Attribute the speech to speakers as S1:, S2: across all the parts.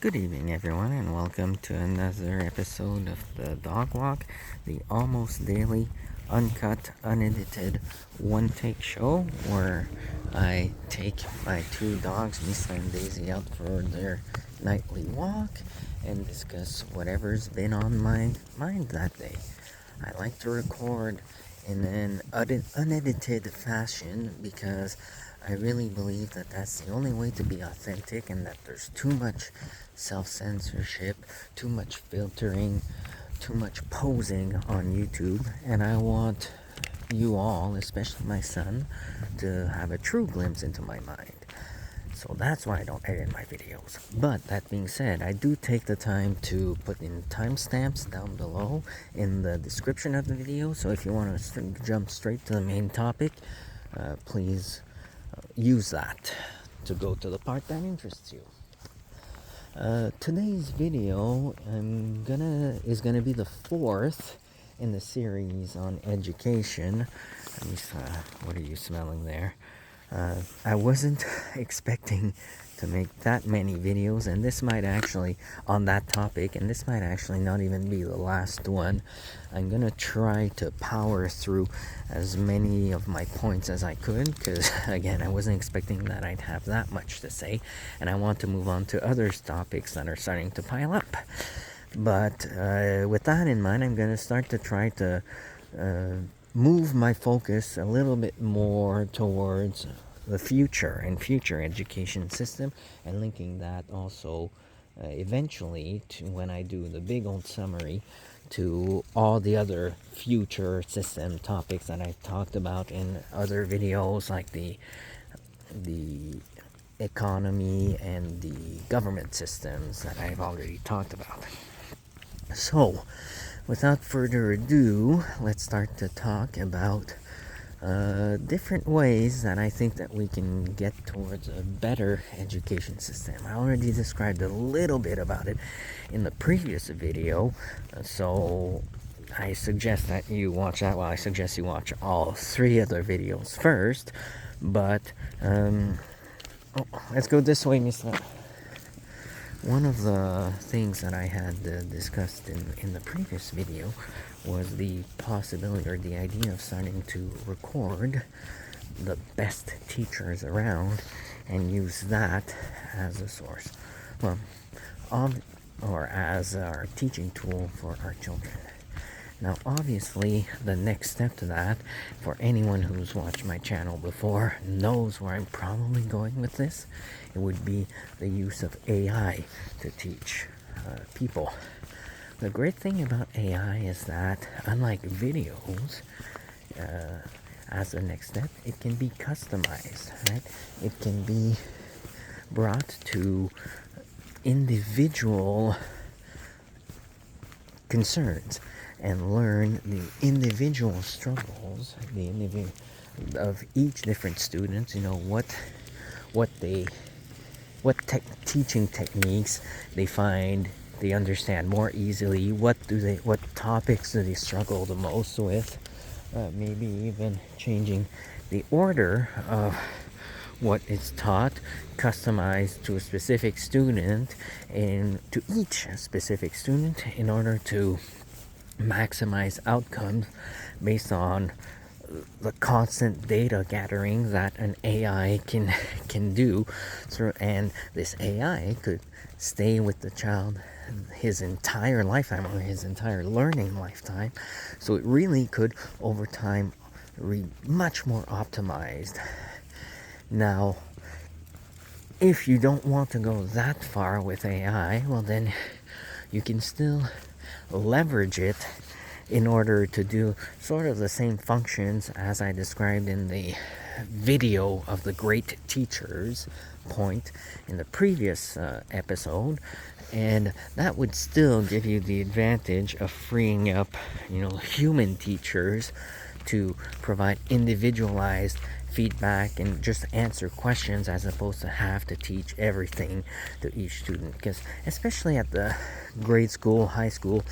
S1: Good evening, everyone, and welcome to another episode of the Dog Walk, the almost daily, uncut, unedited, one take show where I take my two dogs, Misa and Daisy, out for their nightly walk and discuss whatever's been on my mind that day. I like to record in an unedited fashion because I really believe that that's the only way to be authentic, and that there's too much self-censorship, too much filtering, too much posing on YouTube, and I want you all, especially my son, to have a true glimpse into my mind. So that's why I don't edit my videos. But that being said, I do take the time to put in timestamps down below in the description of the video. So if you want to jump straight to the main topic, please use that to go to the part that interests you. Today's video is gonna be the fourth in the series on education. What are you smelling there? I wasn't expecting to make that many videos, and this might actually, on that topic, and this might actually not even be the last one. I'm gonna try to power through as many of my points as I could, because again, I wasn't expecting that I'd have that much to say, and I want to move on to other topics that are starting to pile up. But with that in mind, I'm gonna start to try to move my focus a little bit more towards the future education system, and linking that also eventually to when I do the big old summary to all the other future system topics that I've talked about in other videos, like the economy and the government systems that I've already talked about. So without further ado, let's start to talk about different ways that I think that we can get towards a better education system. I already described a little bit about it in the previous video, so I suggest that you watch that. Well, I suggest you watch all three other videos first, but let's go this way, Mr. One of the things that I had discussed in the previous video was the possibility or the idea of starting to record the best teachers around and use that as a source, or as our teaching tool for our children. Now, obviously, the next step to that, for anyone who's watched my channel before, knows where I'm probably going with this. It would be the use of AI to teach people. The great thing about AI is that, unlike videos, as the next step, it can be customized, right? It can be brought to individual concerns and learn the individual struggles, of each different student. You know, what teaching techniques they find they understand more easily. What topics do they struggle the most with? Maybe even changing the order of what is taught, customized to a specific student and to each specific student in order to maximize outcomes based on the constant data gathering that an AI can do. And this AI could stay with the child his entire lifetime, or his entire learning lifetime, so it really could over time much more optimized. Now, if you don't want to go that far with AI, well, then you can still leverage it in order to do sort of the same functions as I described in the video of the great teachers point in the previous episode, and that would still give you the advantage of freeing up, human teachers to provide individualized feedback and just answer questions, as opposed to have to teach everything to each student. Because especially at the grade school, high school,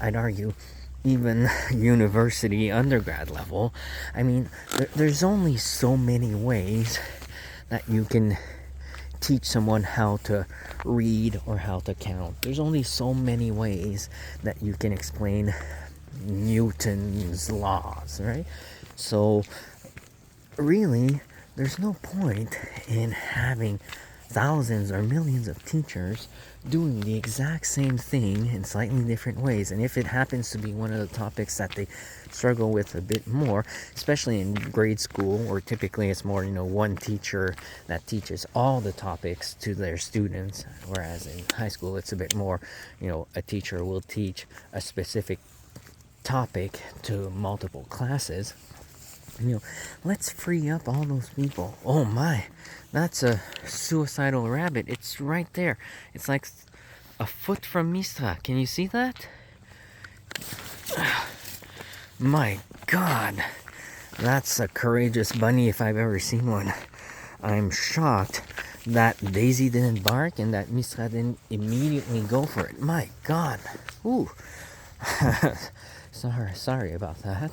S1: I'd argue even university, undergrad level, I mean, there's only so many ways that you can teach someone how to read or how to count. There's only so many ways that you can explain Newton's laws, right? So really, there's no point in having thousands or millions of teachers doing the exact same thing in slightly different ways. And if it happens to be one of the topics that they struggle with a bit more, especially in grade school, where typically it's more, one teacher that teaches all the topics to their students, whereas in high school it's a bit more, a teacher will teach a specific topic to multiple classes. Let's free up all those people. Oh my, that's a suicidal rabbit. It's right there. It's like a foot from Mista. Can you see that? My God, that's a courageous bunny if I've ever seen one. I'm shocked that Daisy didn't bark and that Mista didn't immediately go for it. My God. Ooh. Sorry about that.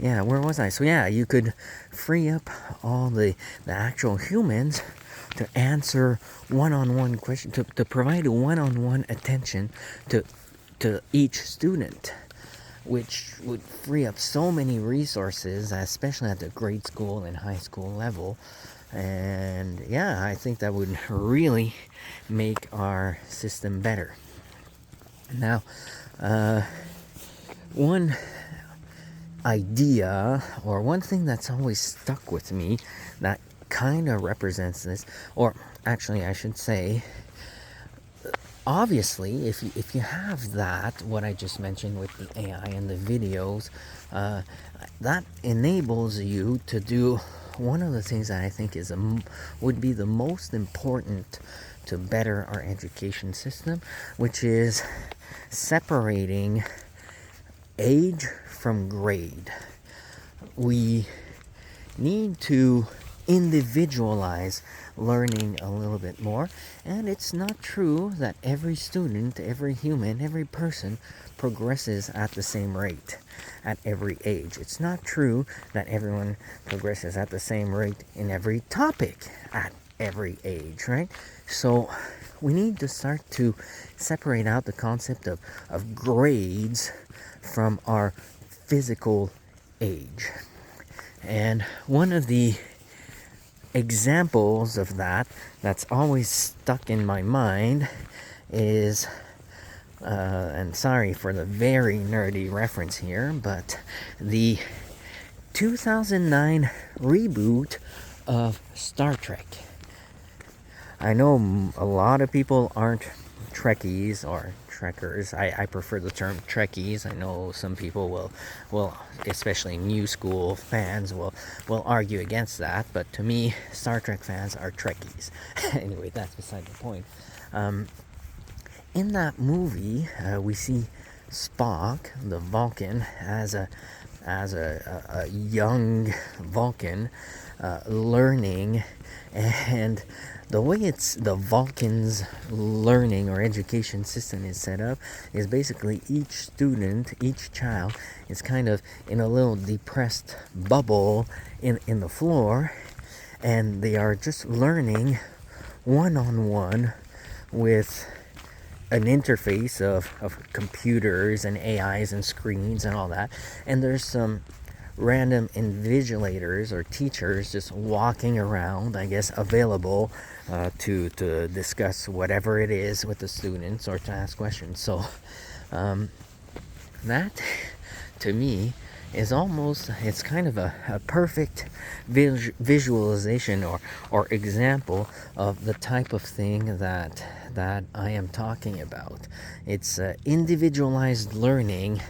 S1: Yeah, where was I? So yeah, you could free up all the actual humans to answer one-on-one questions, to provide a one-on-one attention to each student, which would free up so many resources, especially at the grade school and high school level. And yeah, I think that would really make our system better. Now, one idea or one thing that's always stuck with me that kind of represents this, or actually I should say, obviously if you have that, what I just mentioned with the AI and the videos, that enables you to do one of the things that I think would be the most important to better our education system, which is separating age from grade. We need to individualize learning a little bit more, and it's not true that every student, every human, every person progresses at the same rate at every age. It's not true that everyone progresses at the same rate in every topic at every age, right? So we need to start to separate out the concept of grades from our physical age. And one of the examples of that's always stuck in my mind is, and sorry for the very nerdy reference here, but the 2009 reboot of Star Trek. I know a lot of people aren't Trekkies or Trekkers. I prefer the term Trekkies. I know some people will, especially new school fans, will argue against that. But to me, Star Trek fans are Trekkies. Anyway, that's beside the point. In that movie, we see Spock, the Vulcan, as a young Vulcan, learning, and the way the Vulcans' learning or education system is set up is basically each student, each child is kind of in a little depressed bubble in the floor, and they are just learning one-on-one with an interface of computers and AIs and screens and all that. And there's some random invigilators or teachers just walking around, I guess, available to discuss whatever it is with the students or to ask questions. So that, to me, is almost, it's kind of a perfect visualization or example of the type of thing that I am talking about. It's individualized learning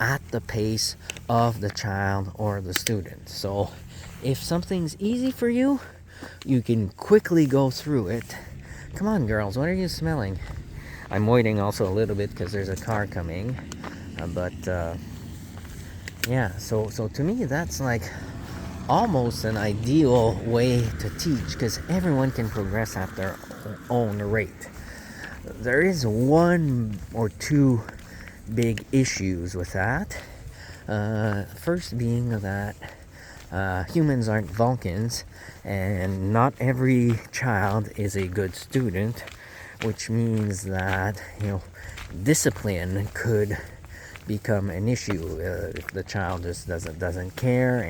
S1: at the pace of the child or the student. So if something's easy for you, you can quickly go through it. Come on, girls, what are you smelling? I'm waiting also a little bit because there's a car coming, yeah, so to me that's like almost an ideal way to teach, because everyone can progress at their own rate. There is one or two big issues with that. First being that humans aren't Vulcans, and not every child is a good student, which means that discipline could become an issue if the child just doesn't care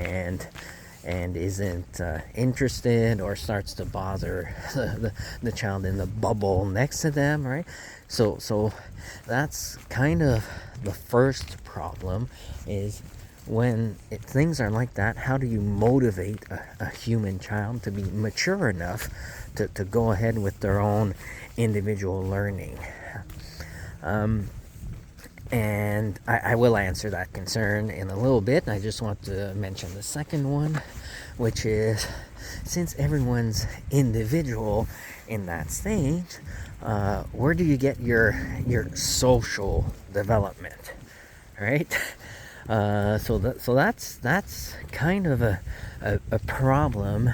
S1: and isn't interested, or starts to bother the child in the bubble next to them, right? So that's kind of the first problem, is when things are like that, how do you motivate a human child to be mature enough to go ahead with their own individual learning? And I will answer that concern in a little bit. I just want to mention the second one, which is, since everyone's individual in that stage, where do you get your social development, right? So that's kind of a problem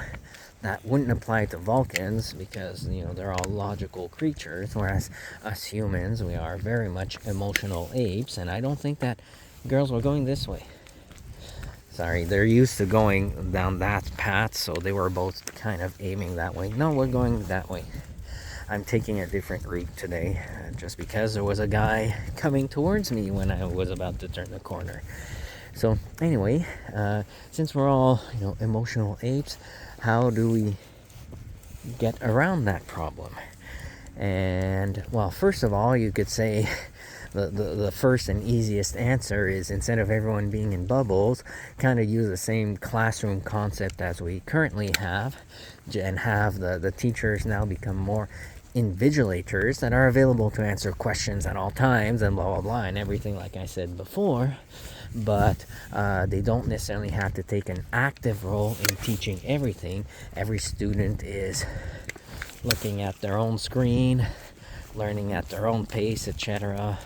S1: that wouldn't apply to Vulcans, because they're all logical creatures, whereas us humans, we are very much emotional apes. And I don't think that girls were going this way. Sorry, they're used to going down that path, so they were both kind of aiming that way. No, we're going that way. I'm taking a different route today, just because there was a guy coming towards me when I was about to turn the corner. So anyway, since we're all emotional apes, how do we get around that problem? And well, first of all, you could say the first and easiest answer is, instead of everyone being in bubbles, kind of use the same classroom concept as we currently have, and have the teachers now become more invigilators that are available to answer questions at all times, and blah blah blah, and everything like I said before. But they don't necessarily have to take an active role in teaching everything. Every student is looking at their own screen, learning at their own pace, etc.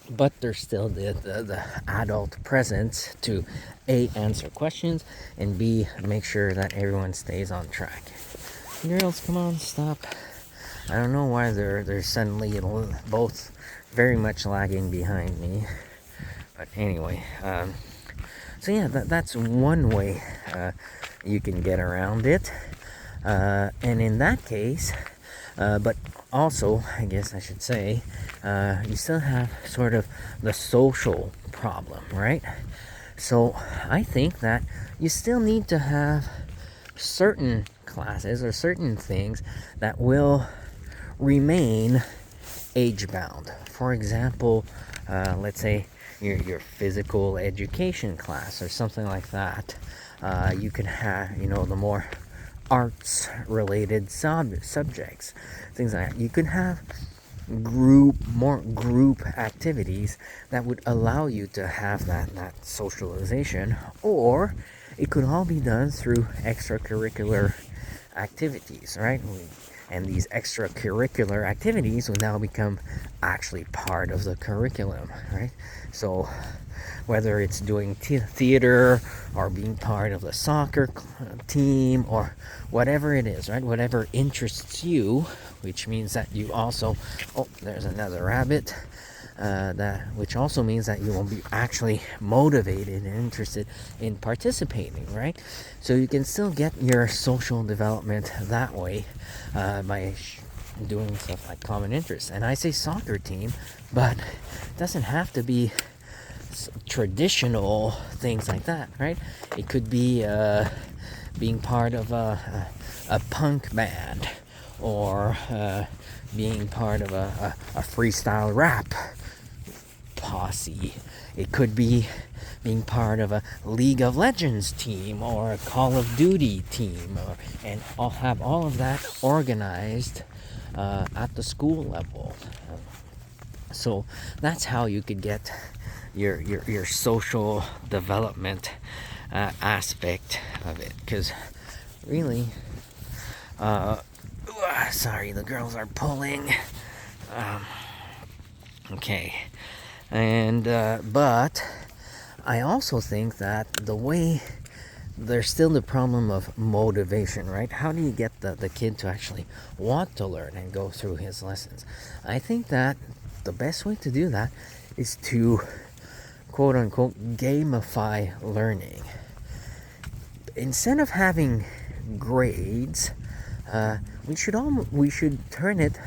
S1: But there's still the adult presence to A, answer questions, and B, make sure that everyone stays on track. Girls, come on, stop. I don't know why they're suddenly both very much lagging behind me. But anyway, so yeah, that's one way you can get around it. And in that case, but also, I guess I should say, you still have sort of the social problem, right? So I think that you still need to have certain classes or certain things that will remain age bound. For example, let's say your physical education class or something like that. You can have the more arts related subjects, things like that. You can have more group activities that would allow you to have that socialization, or it could all be done through extracurricular activities, right? And these extracurricular activities will now become actually part of the curriculum, right? So whether it's doing theater, or being part of the soccer team, or whatever it is, right? Whatever interests you, which means that you also, oh, there's another rabbit, which also means that you will be actually motivated and interested in participating, right? So you can still get your social development that way, by doing stuff like common interests. And I say soccer team, but it doesn't have to be traditional things like that, right? It could be being part of a punk band, or being part of a freestyle rap posse. It could be being part of a League of Legends team, or a Call of Duty team, and I'll have all of that organized at the school level. So that's how you could get your social development aspect of it. Because really, sorry, the girls are pulling. Okay, and but I also think that there's still the problem of motivation, right? How do you get the kid to actually want to learn and go through his lessons? I think that the best way to do that is to quote unquote gamify learning. Instead of having grades, we should turn it.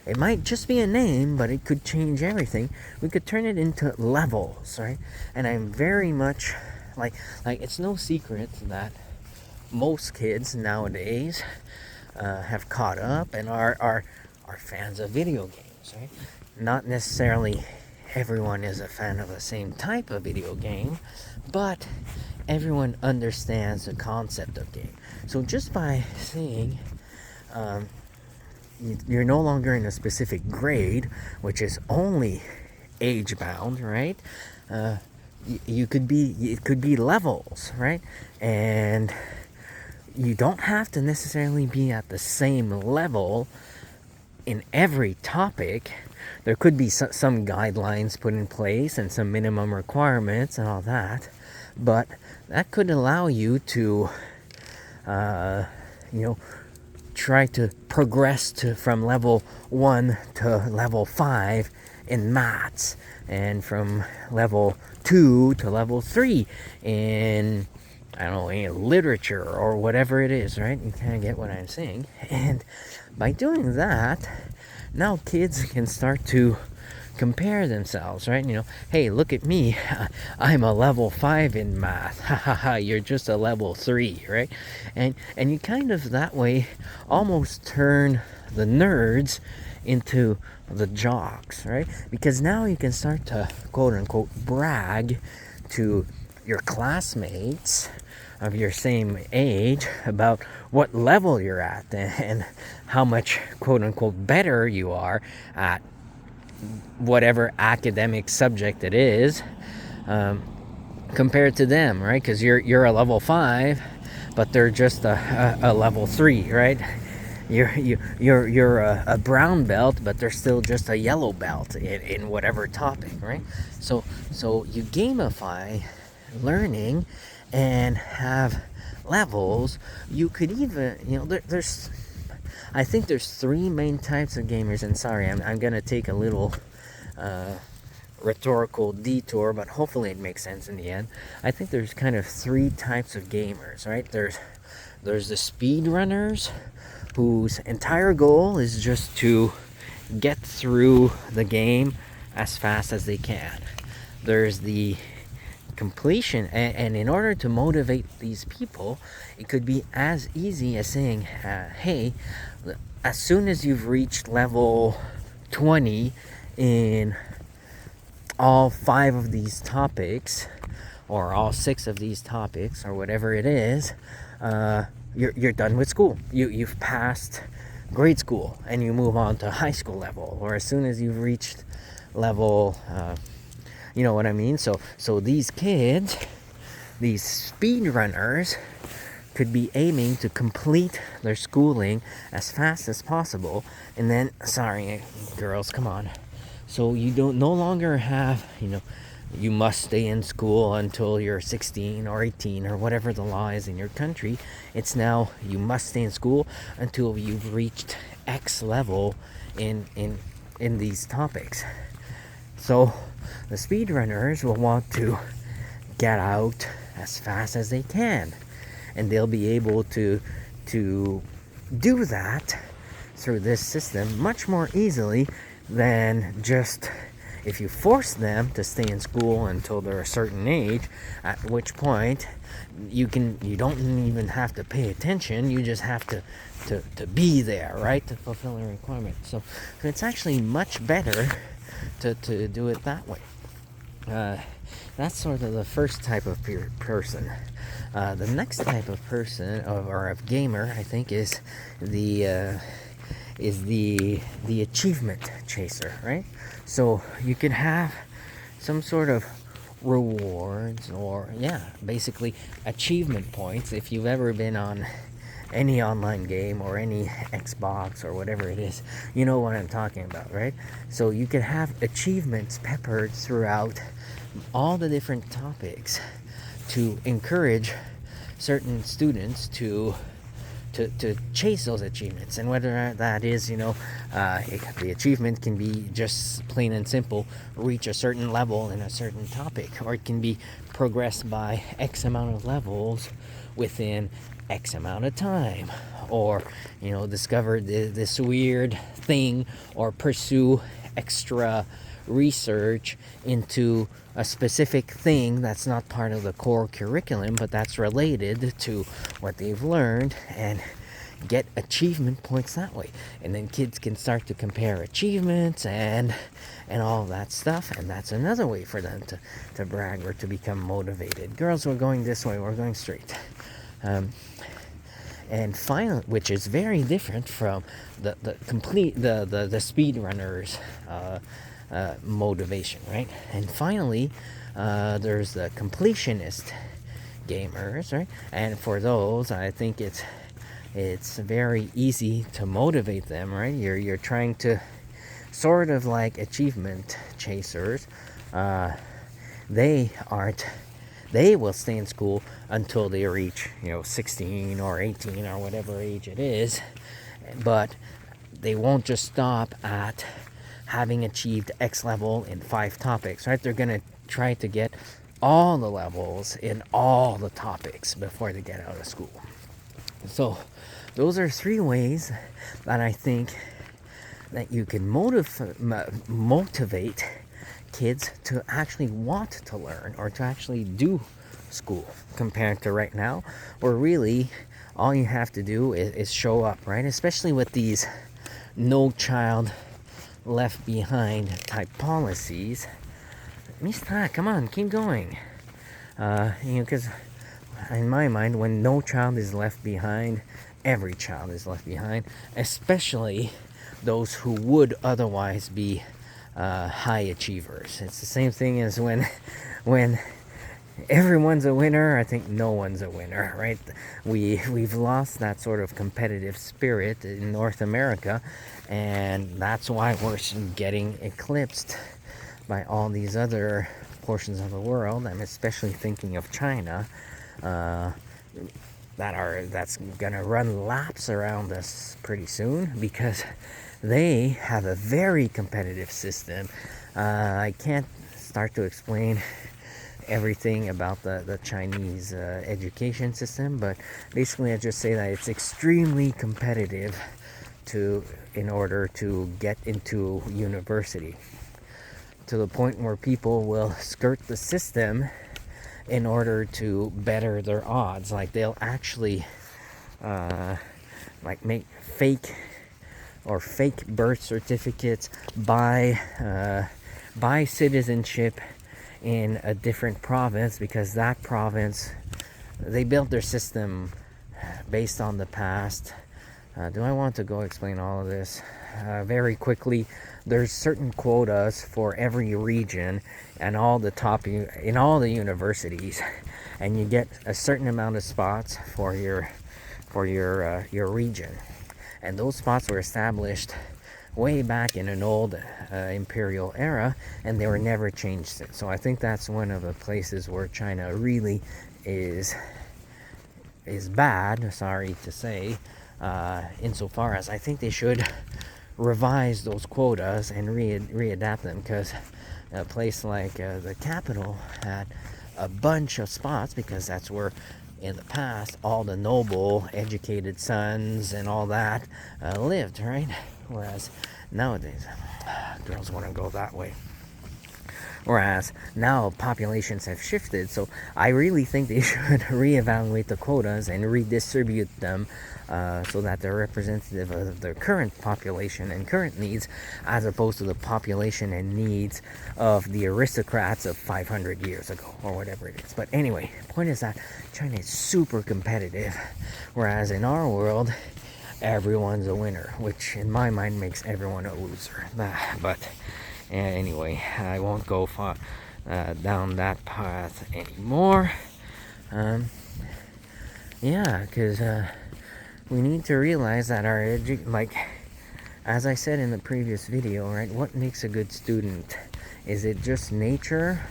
S1: It might just be a name, but it could change everything. We could turn it into levels, right? And I'm very much like it's no secret that most kids nowadays have caught up and are fans of video games, right? Not necessarily everyone is a fan of the same type of video game, but everyone understands the concept of game. So just by saying you're no longer in a specific grade, which is only age bound, right? It could be levels, right? And you don't have to necessarily be at the same level in every topic. There could be some guidelines put in place and some minimum requirements and all that, but that could allow you to try to progress from level 1 to level 5 in maths, and from level 2 to level 3 in, I don't know, in literature or whatever it is, right? You kind of get what I'm saying. And by doing that, now kids can start to compare themselves, right? Hey, look at me. I'm a level 5 in math. Ha ha ha, you're just a level 3, right? And you kind of that way almost turn the nerds into the jocks, right? Because now you can start to quote unquote brag to your classmates of your same age about what level you're at and how much quote unquote better you are at whatever academic subject it is, compared to them, right? Because you're a level 5, but they're just a level 3, right? You're a brown belt, but they're still just a yellow belt in whatever topic, right? So you gamify learning and have levels. You could even, there's I think there's 3 main types of gamers, and sorry, I'm gonna take a little rhetorical detour, but hopefully it makes sense in the end. I think there's kind of 3 types of gamers, right? There's the speedrunners, whose entire goal is just to get through the game as fast as they can. There's the completion, and in order to motivate these people, it could be as easy as saying, hey, as soon as you've reached level 20 in all 5 of these topics, or all 6 of these topics, or whatever it is, you're done with school. You've passed grade school and you move on to high school level. Or as soon as you've reached level, you know what I mean? So these kids, these speedrunners, could be aiming to complete their schooling as fast as possible. And then, sorry girls, come on. So you don't no longer have, you must stay in school until you're 16 or 18 or whatever the law is in your country. It's now you must stay in school until you've reached X level in these topics. So the speedrunners will want to get out as fast as they can, and they'll be able to do that through this system much more easily than just if you force them to stay in school until they're a certain age, at which point you don't even have to pay attention. You just have to be there, right, to fulfill a requirement. So it's actually much better to do it that way. That's sort of the first type of person. The next type of person or of gamer, I think, is the achievement chaser, right? So you can have some sort of rewards or basically achievement points. If you've ever been on any online game or any Xbox or whatever it is, you know what I'm talking about, right? So you can have achievements peppered throughout all the different topics to encourage certain students to to chase those achievements. And whether that is, the achievement can be just plain and simple, reach a certain level in a certain topic, or it can be progressed by X amount of levels within X amount of time, or discover this weird thing, or pursue extra research into a specific thing that's not part of the core curriculum, but that's related to what they've learned, and get achievement points that way. And then kids can start to compare achievements and all that stuff, and that's another way for them to brag or to become motivated. Girls, we're going this way, we're going straight. And finally, which is very different from the speedrunners motivation, right? And finally, there's the completionist gamers, right? And for those, I think it's very easy to motivate them, right? You're trying to sort of like achievement chasers. They will stay in school until they reach 16 or 18 or whatever age it is, but they won't just stop at having achieved X level in 5 topics, right? They're going to try to get all the levels in all the topics before they get out of school. So those are 3 ways that I think that you can motivate kids to actually want to learn or to actually do school, compared to right now, where really all you have to do is show up, right? Especially with these no child left behind type policies. Mista, come on, keep going. Because in my mind, when no child is left behind, every child is left behind, especially those who would otherwise be high achievers. It's the same thing as when everyone's a winner, I think no one's a winner, right? We've lost that sort of competitive spirit in North America, and that's why we're getting eclipsed by all these other portions of the world. I'm especially thinking of China, that's gonna run laps around us pretty soon, because they have a very competitive system. I can't start to explain everything about the Chinese education system, but basically I just say that it's extremely competitive in order to get into university, to the point where people will skirt the system in order to better their odds. Like they'll actually make fake birth certificates, buy citizenship in a different province, because that province, they built their system based on the past. Do I want to go explain all of this? Very quickly, there's certain quotas for every region and all in all the universities, and you get a certain amount of spots for your region. And those spots were established way back in an old imperial era, and they were never changed since. So I think that's one of the places where China really is bad, sorry to say, insofar as I think they should revise those quotas and readapt them, because a place like the capital had a bunch of spots, because that's where in the past all the noble educated sons and all that lived, right? Whereas nowadays girls want to go that way. Whereas now populations have shifted, so I really think they should reevaluate the quotas and redistribute them so that they're representative of their current population and current needs, as opposed to the population and needs of the aristocrats of 500 years ago, or whatever it is. But anyway, point is that China is super competitive, whereas in our world, everyone's a winner, which in my mind makes everyone a loser. But anyway, I won't go far down that path anymore. Because we need to realize that our as I said in the previous video, right? What makes a good student? Is it just nature,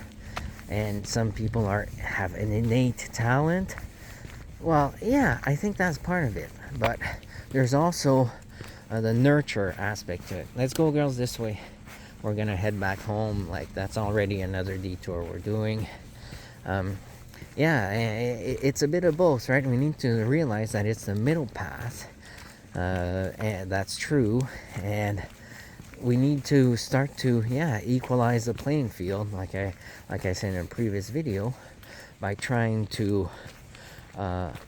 S1: and some people have an innate talent, Well, yeah, I think that's part of it. But there's also the nurture aspect to it. Let's go, girls, this way. We're gonna head back home. Like, that's already another detour we're doing. Um, yeah, it's a bit of both, right? We need to realize that it's the middle path, and that's true. And we need to start to, equalize the playing field, like I said in a previous video, by trying to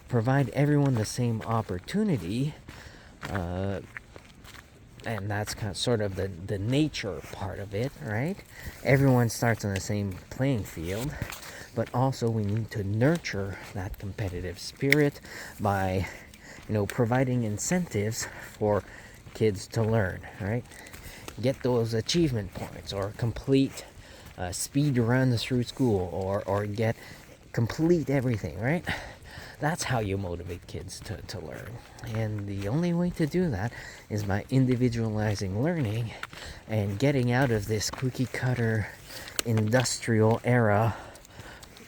S1: provide everyone the same opportunity. And that's kind of sort of the nature part of it, right? Everyone starts on the same playing field, but also we need to nurture that competitive spirit by, providing incentives for kids to learn, right? Get those achievement points, or complete speed runs through school, or get complete everything, right? That's how you motivate kids to learn. And the only way to do that is by individualizing learning and getting out of this cookie cutter industrial era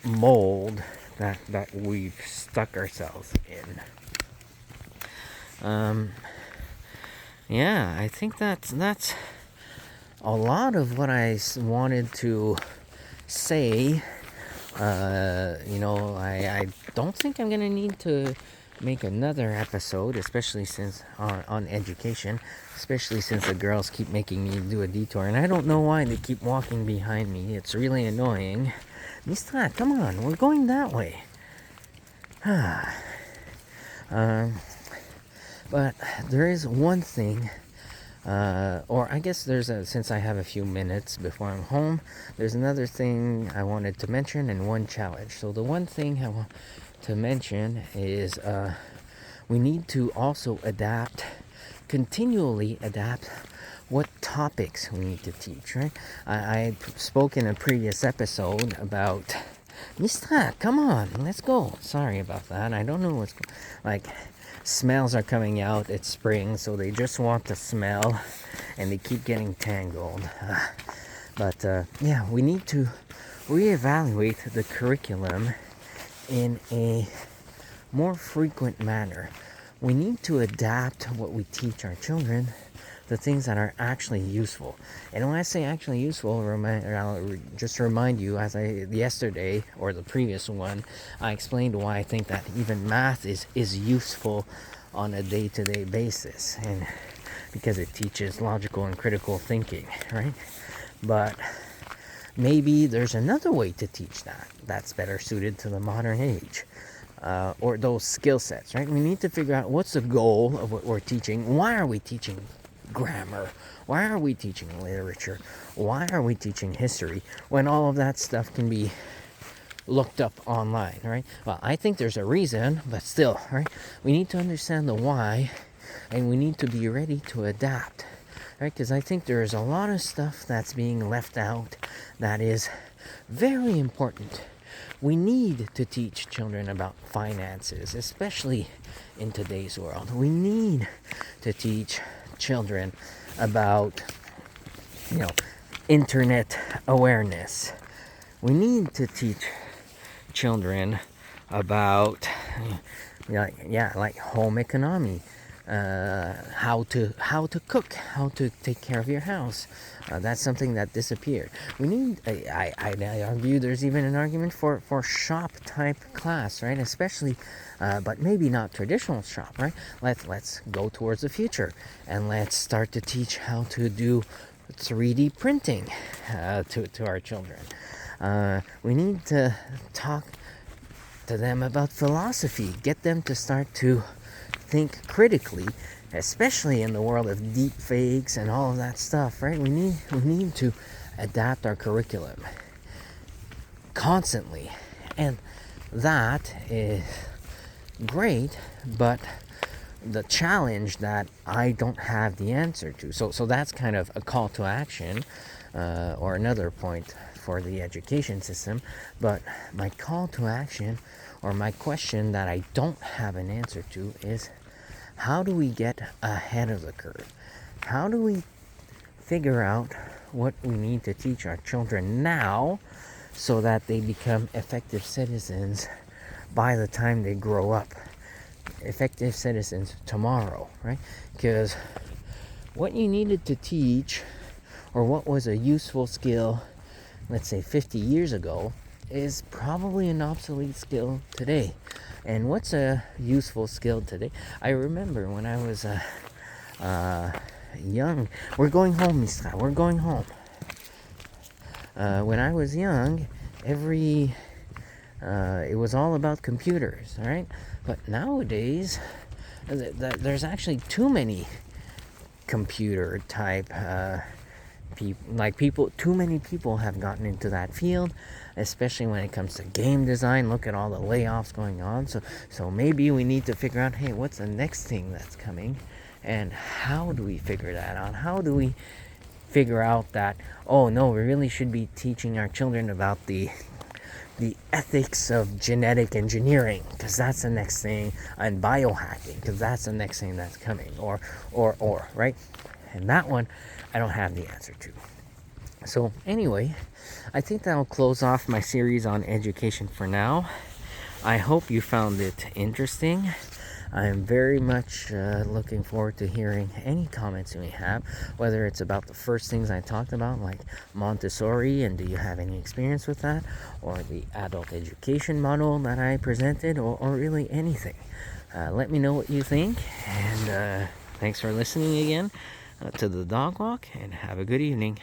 S1: mold that we've stuck ourselves in. Yeah, I think that's a lot of what I wanted to say. I don't think I'm gonna need to make another episode, especially since on education, especially since the girls keep making me do a detour, and I don't know why they keep walking behind me. It's really annoying. Mista, come on, we're going that way. But there is one thing, or I guess since I have a few minutes before I'm home, there's another thing I wanted to mention and one challenge. So the one thing I want to mention is we need to also continually adapt what topics we need to teach, right? I spoke in a previous episode about Mista, come on, let's go. Sorry about that. I don't know what's like. Smells are coming out. It's spring, so they just want to smell, and they keep getting tangled. But we need to reevaluate the curriculum in a more frequent manner. We need to adapt what we teach our children to things that are actually useful. And when I say actually useful, I'll just remind you, as yesterday or the previous one, I explained why I think that even math is useful on a day-to-day basis, and because it teaches logical and critical thinking, right? But maybe there's another way to teach that's better suited to the modern age. Or those skill sets, right? We need to figure out what's the goal of what we're teaching. Why are we teaching grammar? Why are we teaching literature? Why are we teaching history when all of that stuff can be looked up online, right? Well, I think there's a reason, but still, right? We need to understand the why, and we need to be ready to adapt, right? Because I think there's a lot of stuff that's being left out that is very important. We need to teach children about finances, especially in today's world. We need to teach children about, internet awareness. We need to teach children about, like home economy, how to cook, how to take care of your house. That's something that disappeared. We need. I argue there's even an argument for shop type class, right? Especially, but maybe not traditional shop, right? Let's go towards the future, and let's start to teach how to do 3D printing to our children. We need to talk to them about philosophy. Get them to start to think critically, especially in the world of deep fakes and all of that stuff, right? We need to adapt our curriculum constantly, and that is great. But the challenge that I don't have the answer to, so that's kind of a call to action, or another point for the education system. But my call to action, or my question that I don't have an answer to, is how do we get ahead of the curve? How do we figure out what we need to teach our children now so that they become effective citizens by the time they grow up. Effective citizens tomorrow, right? Because what you needed to teach, or what was a useful skill, let's say 50 years ago, is probably an obsolete skill today. And what's a useful skill today? I remember when I was young. We're going home, Misa. We're going home. When I was young, it was all about computers, all right? But nowadays, there's actually too many computer type too many people have gotten into that field, especially when it comes to game design. Look at all the layoffs going on. So maybe we need to figure out, hey, what's the next thing that's coming, and how do we figure that out? How do we figure out that, oh no, we really should be teaching our children about the ethics of genetic engineering, because that's the next thing, and biohacking, because that's the next thing that's coming, or right? And that one I don't have the answer to. So anyway, I think that'll close off my series on education for now. I hope you found it interesting. I am very much looking forward to hearing any comments you may have, whether it's about the first things I talked about, like Montessori, and do you have any experience with that, or the adult education model that I presented, or really anything. Let me know what you think, and thanks for listening again to the Dog Walk, and have a good evening.